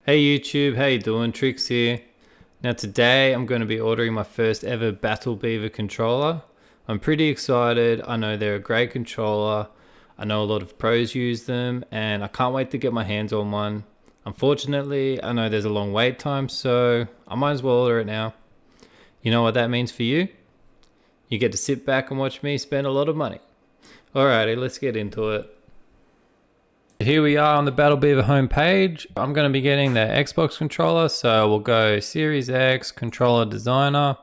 Hey YouTube, how you doing? Tricks here. Now today I'm going to be ordering my first ever Beaver controller. I'm pretty excited. I know they're a great controller. I know a lot of pros use them and I can't wait to get my hands on one. Unfortunately, I know there's a long wait time, so I might as well order it now. You know what that means for you? You get to sit back and watch me spend a lot of money. Alrighty, let's get into it. Here we are on the Beaver homepage. I'm going to be getting the Xbox controller, so we'll go Series X controller designer.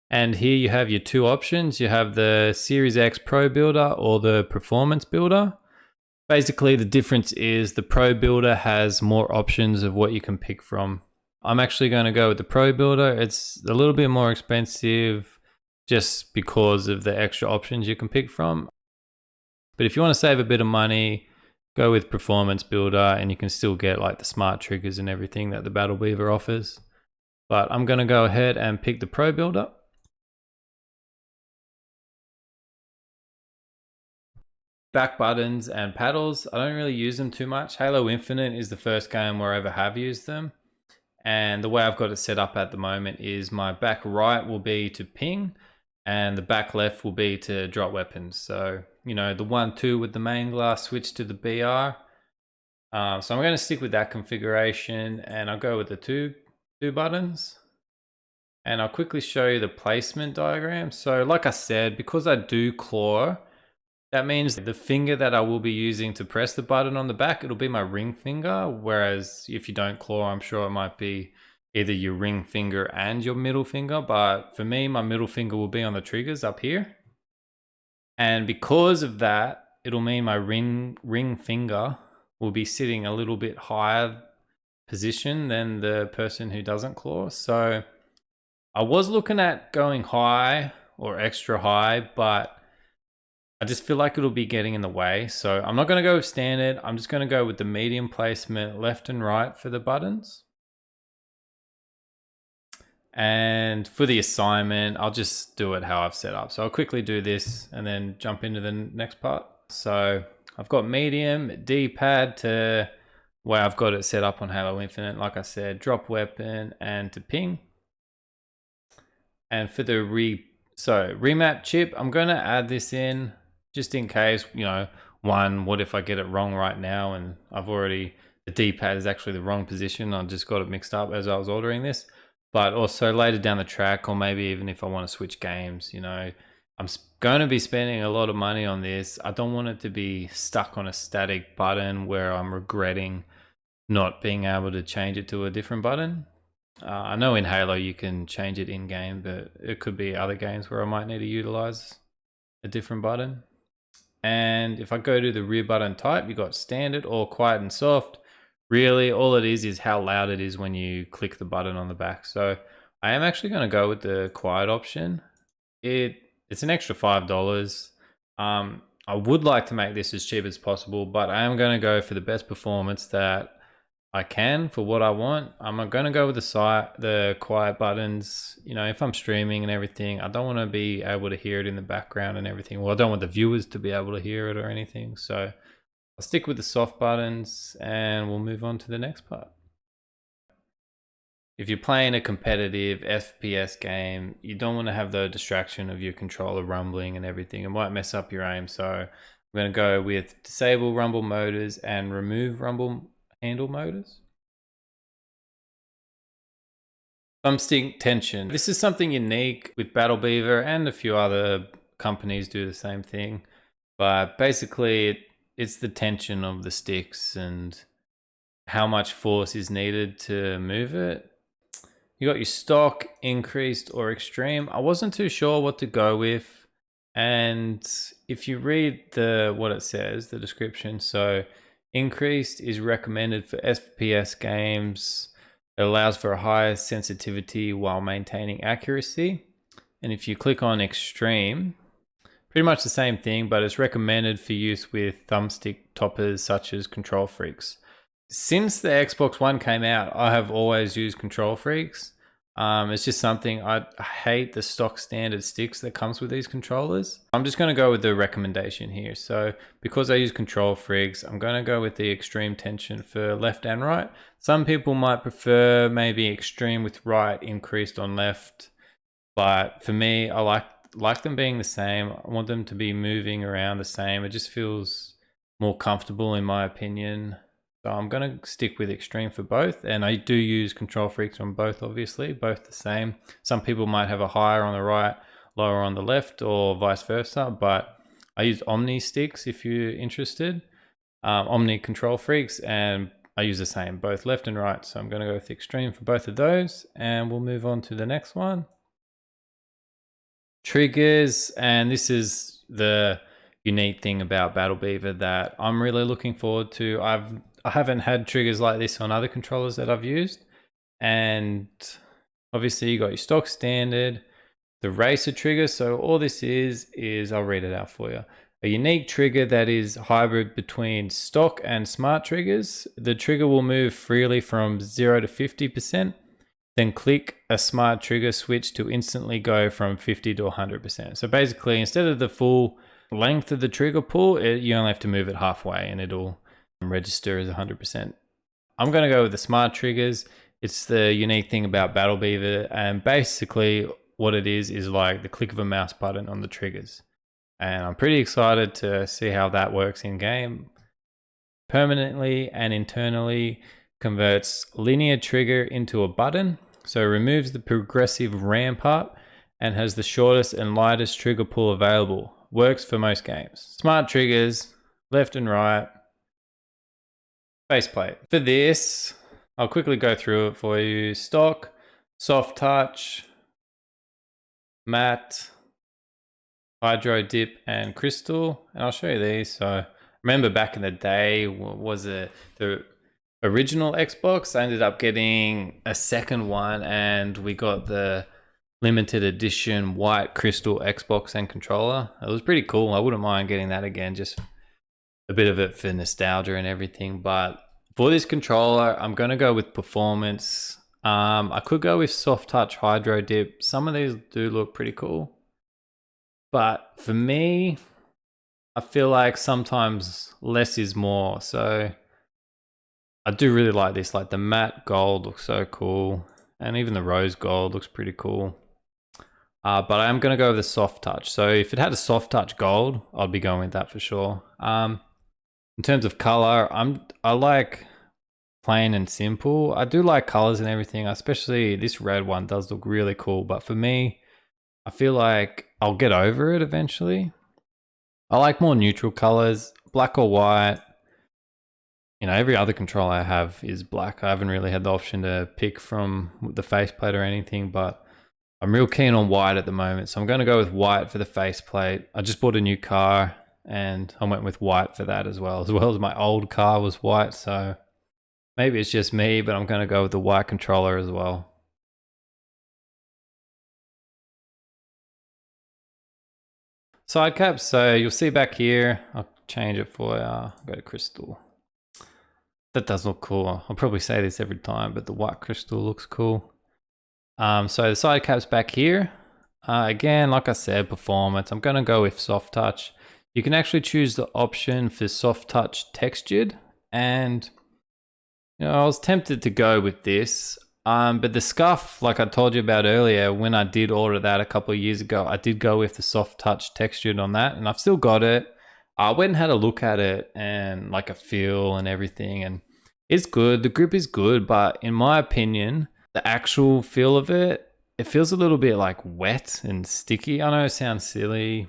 And here you have your two options. You have the Series X Pro Builder or the Performance Builder. Basically, the difference is the Pro Builder has more options of what you can pick from. I'm actually going to go with the Pro Builder. It's a little bit more expensive just because of the extra options you can pick from. But if you want to save a bit of money, go with Performance Builder and you can still get like the smart triggers and everything that the Beaver offers. But I'm going to go ahead and pick the Pro Builder. Back buttons and paddles, I don't really use them too much. Halo Infinite is the first game where I ever have used them. And the way I've got it set up at the moment is my back right will be to ping and the back left will be to drop weapons. So, you know, the 1-2 with the main glass switch to the BR. So I'm going to stick with that configuration and I'll go with the two buttons. And I'll quickly show you the placement diagram. So like I said, because I do claw, that means the finger that I will be using to press the button on the back, it'll be my ring finger. Whereas if you don't claw, I'm sure it might be either your ring finger and your middle finger. But for me, my middle finger will be on the triggers up here. And because of that, it'll mean my ring finger will be sitting a little bit higher position than the person who doesn't claw. So I was looking at going high or extra high, but I just feel like it'll be getting in the way. So I'm not going to go with standard. I'm just going to go with the medium placement left and right for the buttons. And for the assignment, I'll just do it how I've set up. So I'll quickly do this and then jump into the next part. So I've got medium, D-pad to where I've got it set up on Halo Infinite. Like I said, drop weapon and to ping. And for the remap chip, I'm going to add this in just in case, you know, what if I get it wrong right now and the D-pad is actually the wrong position. I just got it mixed up as I was ordering this. But also later down the track, or maybe even if I want to switch games, you know, I'm going to be spending a lot of money on this. I don't want it to be stuck on a static button where I'm regretting not being able to change it to a different button. I know in Halo you can change it in game, but it could be other games where I might need to utilize a different button. And if I go to the rear button type, you got standard or quiet and soft. Really, all it is how loud it is when you click the button on the back. So I am actually going to go with the quiet option. It's an extra $5. I would like to make this as cheap as possible, but I am going to go for the best performance that I can for what I want. I'm going to go with the quiet buttons. You know, if I'm streaming and everything, I don't want to be able to hear it in the background and everything. Well, I don't want the viewers to be able to hear it or anything. So I'll stick with the soft buttons and we'll move on to the next part. If you're playing a competitive FPS game, you don't want to have the distraction of your controller rumbling and everything. It might mess up your aim. So I'm going to go with disable rumble motors and remove rumble handle motors. Thumbstick tension. This is something unique with Beaver and a few other companies do the same thing. But basically it's the tension of the sticks and how much force is needed to move it. You got your stock, increased, or extreme. I wasn't too sure what to go with. And if you read what it says, the description, so increased is recommended for FPS games. It allows for a higher sensitivity while maintaining accuracy. And if you click on extreme, pretty much the same thing, but it's recommended for use with thumbstick toppers such as Control Freaks. Since the Xbox One came out, I have always used Control Freaks. It's just something I hate the stock standard sticks that comes with these controllers. I'm just going to go with the recommendation here. So because I use control freaks, I'm going to go with the extreme tension for left and right. Some people might prefer maybe extreme with right increased on left, but for me, I like them being the same. I want them to be moving around the same. It just feels more comfortable in my opinion. So I'm going to stick with extreme for both, and I do use control freaks on both, obviously, both the same. Some people might have a higher on the right, lower on the left, or vice versa, but I use Omni sticks if you're interested, Omni control freaks, and I use the same, both left and right. So I'm going to go with extreme for both of those, and we'll move on to the next one. Triggers, and this is the unique thing about Battle Beaver that I'm really looking forward to. I haven't had triggers like this on other controllers that I've used, and obviously you got your stock standard, the racer trigger. So all this is I'll read it out for you. A unique trigger that is hybrid between stock and smart triggers. The trigger will move freely from 0 to 50%. Then click a smart trigger switch to instantly go from 50 to 100%. So basically, instead of the full length of the trigger pull, you only have to move it halfway and it'll register as 100%. I'm going to go with the smart triggers. It's the unique thing about Battle Beaver, and basically what it is like the click of a mouse button on the triggers. And I'm pretty excited to see how that works in game. Permanently and internally converts linear trigger into a button. So removes the progressive ramp up and has the shortest and lightest trigger pull available. Works for most games. Smart triggers, left and right. Faceplate. For this, I'll quickly go through it for you. Stock, soft touch, matte, hydro dip, and crystal. And I'll show you these. So remember back in the day, was it the original Xbox? I ended up getting a second one, and we got the limited edition white crystal Xbox and controller. It was pretty cool. I wouldn't mind getting that again, just a bit of it for nostalgia and everything. But for this controller, I'm going to go with performance. I could go with soft touch hydro dip. Some of these do look pretty cool, but for me, I feel like sometimes less is more. So I do really like this. Like the matte gold looks so cool, and even the rose gold looks pretty cool. But I am going to go with the soft touch. So if it had a soft touch gold, I'd be going with that for sure. In terms of color, I like plain and simple. I do like colors and everything, especially this red one does look really cool. But for me, I feel like I'll get over it eventually. I like more neutral colors, black or white. You know, every other controller I have is black. I haven't really had the option to pick from the faceplate or anything, but I'm real keen on white at the moment. So I'm going to go with white for the faceplate. I just bought a new car and I went with white for that as well as my old car was white. So maybe it's just me, but I'm going to go with the white controller as well. Side caps, so you'll see back here, I'll change it for go to crystal. That does look cool. I'll probably say this every time, but the white crystal looks cool. So the side caps back here. Again, like I said, performance. I'm going to go with soft touch. You can actually choose the option for soft touch textured, and you know, I was tempted to go with this. But the scuff, like I told you about earlier, when I did order that a couple of years ago, I did go with the soft touch textured on that, and I've still got it. I went and had a look at it and like a feel and everything, and it's good. The grip is good, but in my opinion, the actual feel of it, it feels a little bit like wet and sticky. I know it sounds silly,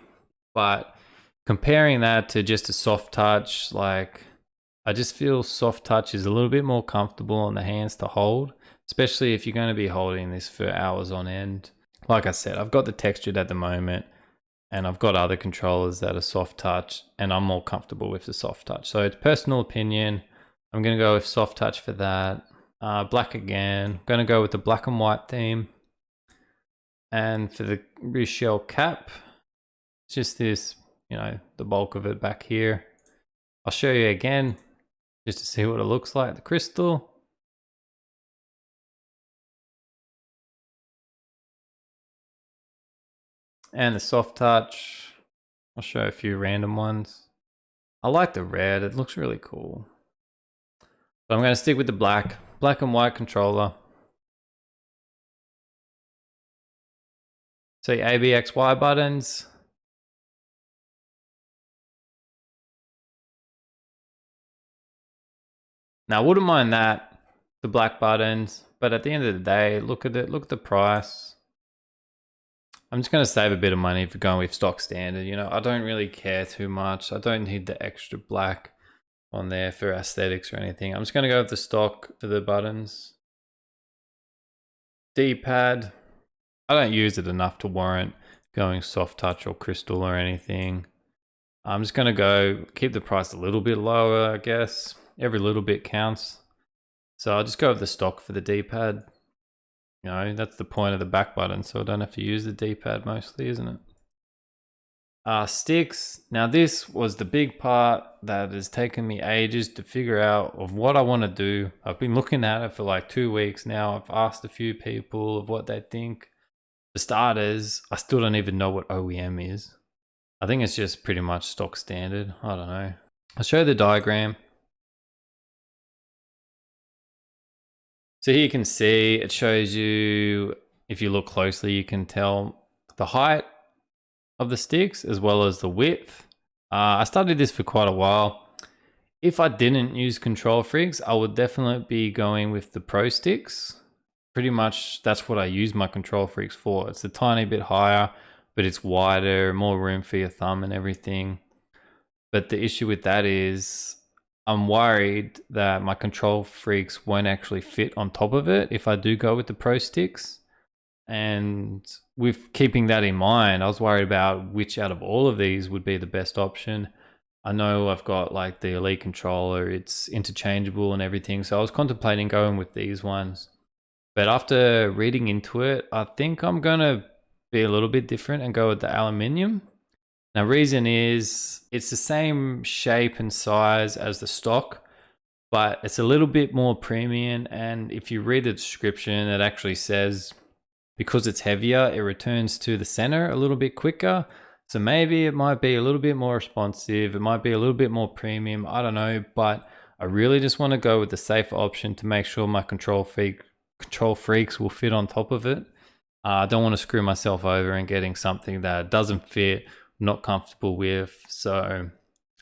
but comparing that to just a soft touch, like I just feel soft touch is a little bit more comfortable on the hands to hold, especially if you're going to be holding this for hours on end. Like I said, I've got the textured at the moment, and I've got other controllers that are soft touch, and I'm more comfortable with the soft touch. So it's personal opinion. I'm going to go with soft touch for that. Black again. I'm going to go with the black and white theme. And for the rear shell cap, it's just this, you know, the bulk of it back here. I'll show you again just to see what it looks like. The crystal. And the soft touch, I'll show a few random ones. I like the red, it looks really cool. But I'm going to stick with the black and white controller. So your A, B, X, Y buttons. Now I wouldn't mind that, the black buttons, but at the end of the day, look at it, look at the price. I'm just going to save a bit of money for going with stock standard. You know, I don't really care too much. I don't need the extra black on there for aesthetics or anything. I'm just going to go with the stock for the buttons. D-pad, I don't use it enough to warrant going soft touch or crystal or anything. I'm just going to go keep the price a little bit lower, I guess. Every little bit counts. So I'll just go with the stock for the D-pad. You know, that's the point of the back button, so I don't have to use the D-pad mostly, isn't it? Sticks. Now this was the big part that has taken me ages to figure out of what I want to do. I've been looking at it for like 2 weeks now. I've asked a few people of what they think. For starters, I still don't even know what OEM is. I think it's just pretty much stock standard. I don't know. I'll show you the diagram. So here you can see, it shows you, if you look closely, you can tell the height of the sticks as well as the width. I studied this for quite a while. If I didn't use Control Freaks, I would definitely be going with the Pro sticks. Pretty much that's what I use my Control Freaks for. It's a tiny bit higher, but it's wider, more room for your thumb and everything. But the issue with that is I'm worried that my Control Freaks won't actually fit on top of it if I do go with the Pro sticks. And with keeping that in mind, I was worried about which out of all of these would be the best option. I know I've got like the Elite controller, it's interchangeable and everything. So I was contemplating going with these ones. But after reading into it, I think I'm going to be a little bit different and go with the aluminium. Now, reason is it's the same shape and size as the stock, but it's a little bit more premium. And if you read the description, it actually says because it's heavier, it returns to the center a little bit quicker. So maybe it might be a little bit more responsive. It might be a little bit more premium. I don't know, but I really just want to go with the safer option to make sure my Control Freaks will fit on top of it. I don't want to screw myself over and getting something that doesn't fit, not comfortable with. So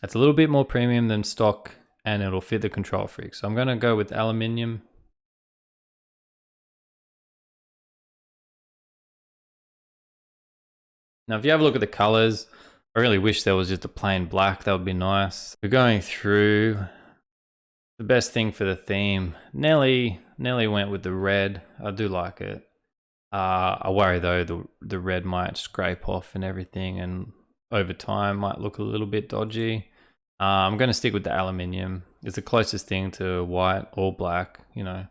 it's a little bit more premium than stock and it'll fit the Control Freak. So I'm going to go with aluminium. Now, if you have a look at the colors, I really wish there was just a plain black. That would be nice. We're going through the best thing for the theme. Nelly went with the red. I do like it. I worry though the red might scrape off and everything, and over time might look a little bit dodgy. I'm going to stick with the aluminium. It's the closest thing to white or black. You know,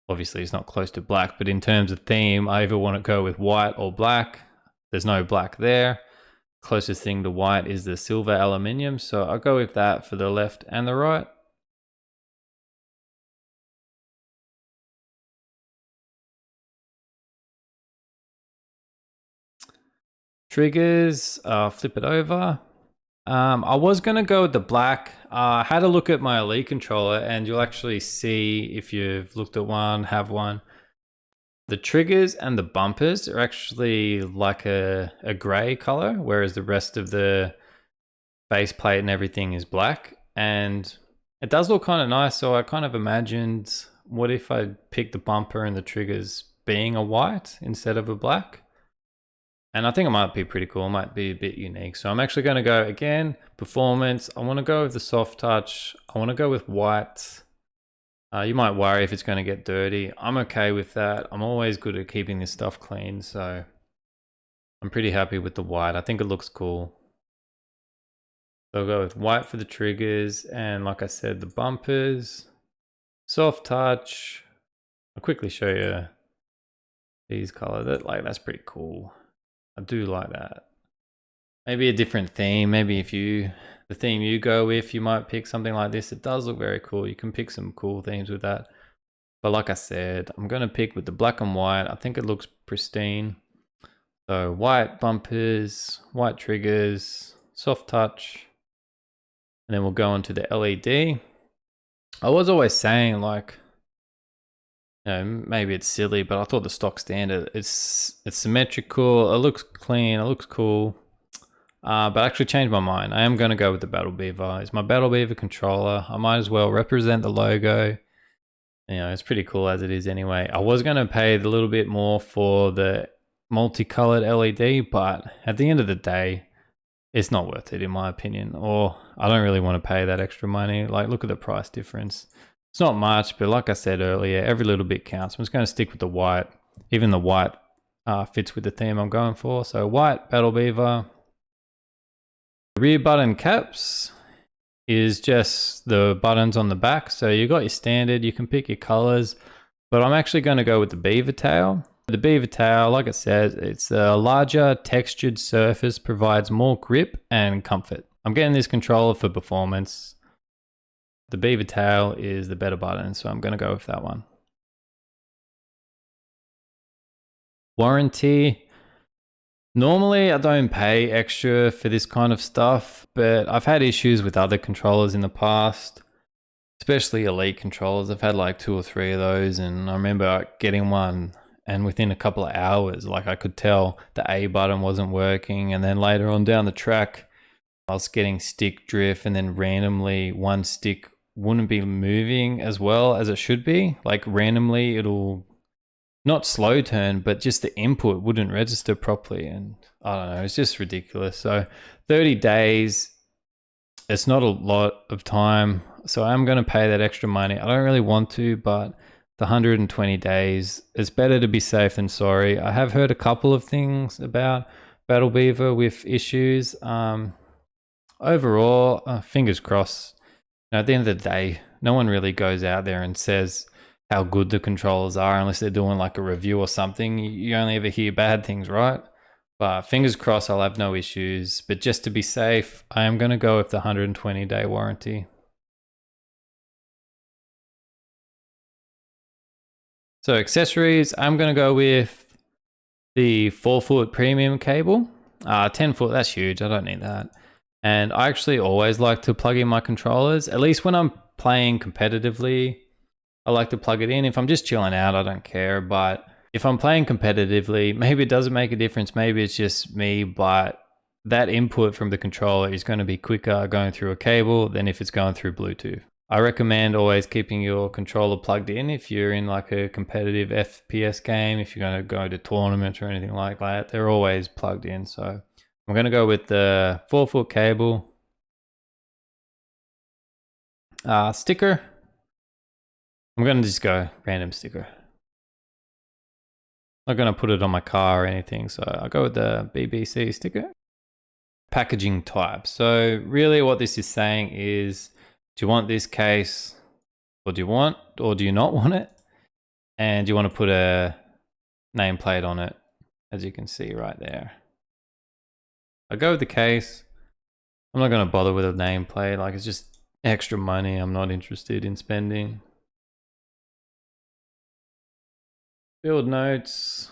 obviously it's not close to black, but in terms of theme, I either want to go with white or black. There's no black there. Closest thing to white is the silver aluminium, so I'll go with that for the left and the right. Triggers, flip it over. I was going to go with the black. I had a look at my Elite controller and you'll actually see if you've looked at one, have one. The triggers and the bumpers are actually like a gray color, whereas the rest of the faceplate and everything is black. And it does look kind of nice, so I kind of imagined, what if I picked the bumper and the triggers being a white instead of a black? And I think it might be pretty cool. It might be a bit unique. So I'm actually going to go, again, performance. I want to go with the soft touch. I want to go with white. You might worry if it's going to get dirty. I'm okay with that. I'm always good at keeping this stuff clean. So I'm pretty happy with the white. I think it looks cool. So I'll go with white for the triggers. And like I said, the bumpers. Soft touch. I'll quickly show you these colors. That's pretty cool. I do like that. Maybe a different theme. Maybe if the theme you go with, you might pick something like this. It does look very cool. You can pick some cool themes with that. But like I said, I'm going to pick with the black and white. I think it looks pristine. So white bumpers, white triggers, soft touch, and then we'll go into the LED. I was always saying, like, you know, maybe it's silly, but I thought the stock standard, it's symmetrical, it looks clean, it looks cool. But I actually changed my mind. I am going to go with the Battle Beaver. It's my Battle Beaver controller. I might as well represent the logo. You know, it's pretty cool as it is anyway. I was going to pay a little bit more for the multicolored LED, but at the end of the day, it's not worth it in my opinion. Or I don't really want to pay that extra money. Like, look at the price difference. It's not much, but like I said earlier, every little bit counts. I'm just going to stick with the white. Even the white fits with the theme I'm going for. So white Battle Beaver. Rear button caps is just the buttons on the back. So you got your standard, you can pick your colors, but I'm actually going to go with the Beaver tail. The Beaver tail, like it says, it's a larger textured surface, provides more grip and comfort. I'm getting this controller for performance. The Beaver tail is the better button, so I'm going to go with that one. Warranty. Normally, I don't pay extra for this kind of stuff, but I've had issues with other controllers in the past, especially Elite controllers. I've had like 2 or 3 of those, and I remember getting one, and within a couple of hours, like, I could tell the A button wasn't working, and then later on down the track, I was getting stick drift, and then randomly one stick wouldn't be moving as well as it should be. Like, randomly it'll not slow turn, but just the input wouldn't register properly. And I don't know, it's just ridiculous. So 30 days, it's not a lot of time. So I'm going to pay that extra money. I don't really want to, but the 120 days, it's better to be safe than sorry. I have heard a couple of things about Battle Beaver with issues. Overall, fingers crossed. Now, at the end of the day, no one really goes out there and says how good the controllers are unless they're doing like a review or something. You only ever hear bad things, right? But fingers crossed I'll have no issues. But just to be safe, I am going to go with the 120-day warranty. So accessories, I'm going to go with the 4-foot premium cable. 10-foot, that's huge. I don't need that. And I actually always like to plug in my controllers, at least when I'm playing competitively. I like to plug it in. If I'm just chilling out, I don't care. But if I'm playing competitively, maybe it doesn't make a difference. Maybe it's just me, but that input from the controller is going to be quicker going through a cable than if it's going through Bluetooth. I recommend always keeping your controller plugged in if you're in like a competitive FPS game. If you're going to go to tournaments or anything like that, they're always plugged in. So I'm going to go with the 4-foot cable. Sticker. I'm going to just go random sticker. Not going to put it on my car or anything, so I'll go with the BBC sticker. Packaging type. So really what this is saying is, do you want this case, or do you not want it? And do you want to put a nameplate on it, as you can see right there. I'll go with the case. I'm not going to bother with a nameplate, like, it's just extra money I'm not interested in spending. Build notes.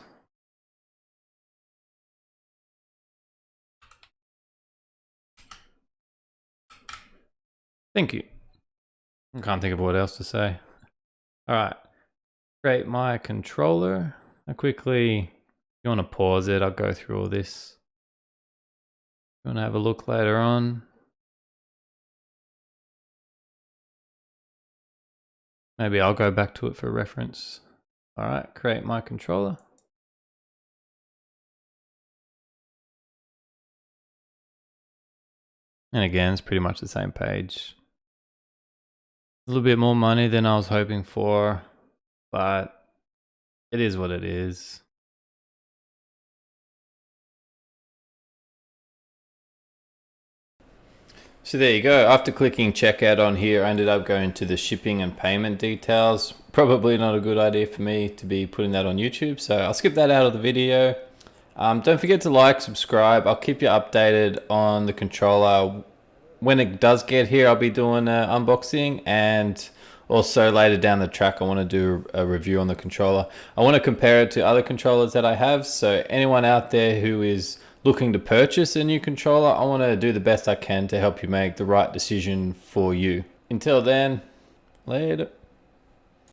Thank you. I can't think of what else to say. All right. Create my controller. I quickly, if you want to pause it, I'll go through all this. You want to have a look later on. Maybe I'll go back to it for reference. All right, create my controller. And again, it's pretty much the same page. A little bit more money than I was hoping for, but it is what it is. So there you go. After clicking checkout on here, I ended up going to the shipping and payment details. Probably not a good idea for me to be putting that on YouTube, so I'll skip that out of the video. Don't forget to like, subscribe. I'll keep you updated on the controller. When it does get here, I'll be doing an unboxing, and Also later down the track, I want to do a review on the controller. I want to compare it to other controllers that I have. So anyone out there who is looking to purchase a new controller, I want to do the best I can to help you make the right decision for you. Until then, later.